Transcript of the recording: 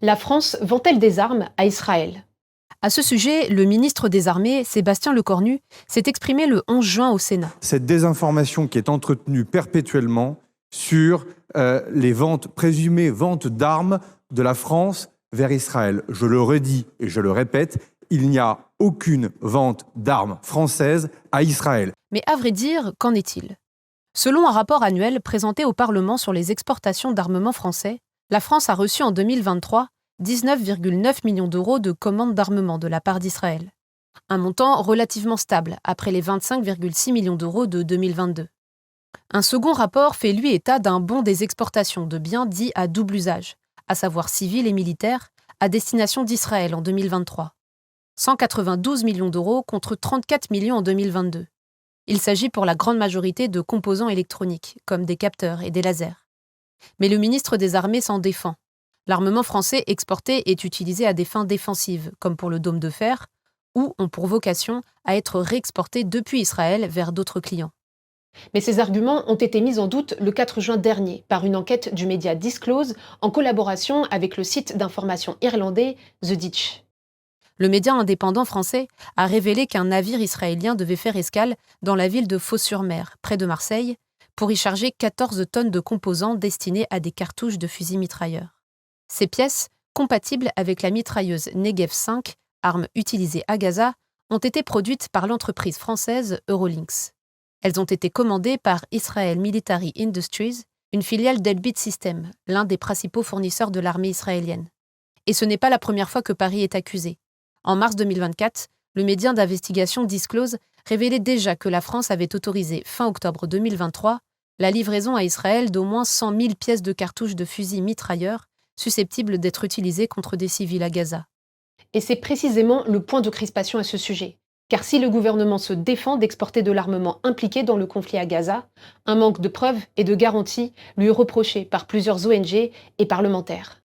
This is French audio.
La France vend-elle des armes à Israël? À ce sujet, le ministre des Armées, Sébastien Lecornu, s'est exprimé le 11 juin au Sénat. Cette désinformation qui est entretenue perpétuellement sur les présumées ventes d'armes de la France vers Israël. Je le redis et je le répète, il n'y a aucune vente d'armes françaises à Israël. Mais à vrai dire, qu'en est-il? Selon un rapport annuel présenté au Parlement sur les exportations d'armements français, la France a reçu en 2023 19,9 millions d'euros de commandes d'armement de la part d'Israël. Un montant relativement stable après les 25,6 millions d'euros de 2022. Un second rapport fait lui état d'un bond des exportations de biens dits à double usage, à savoir civils et militaires, à destination d'Israël en 2023. 192 millions d'euros contre 34 millions en 2022. Il s'agit pour la grande majorité de composants électroniques, comme des capteurs et des lasers. Mais le ministre des Armées s'en défend. L'armement français exporté est utilisé à des fins défensives, comme pour le dôme de fer, ou ont pour vocation à être réexportés depuis Israël vers d'autres clients. Mais ces arguments ont été mis en doute le 4 juin dernier par une enquête du média Disclose en collaboration avec le site d'information irlandais The Ditch. Le média indépendant français a révélé qu'un navire israélien devait faire escale dans la ville de Fos-sur-Mer, près de Marseille, pour y charger 14 tonnes de composants destinés à des cartouches de fusils mitrailleurs. Ces pièces, compatibles avec la mitrailleuse Negev 5, arme utilisée à Gaza, ont été produites par l'entreprise française Eurolynx. Elles ont été commandées par Israel Military Industries, une filiale d'Elbit Systems, l'un des principaux fournisseurs de l'armée israélienne. Et ce n'est pas la première fois que Paris est accusé. En mars 2024, le média d'investigation Disclose révélait déjà que la France avait autorisé, fin octobre 2023, la livraison à Israël d'au moins 100 000 pièces de cartouches de fusils mitrailleurs susceptibles d'être utilisées contre des civils à Gaza. Et c'est précisément le point de crispation à ce sujet. Car si le gouvernement se défend d'exporter de l'armement impliqué dans le conflit à Gaza, un manque de preuves et de garanties lui est reproché par plusieurs ONG et parlementaires.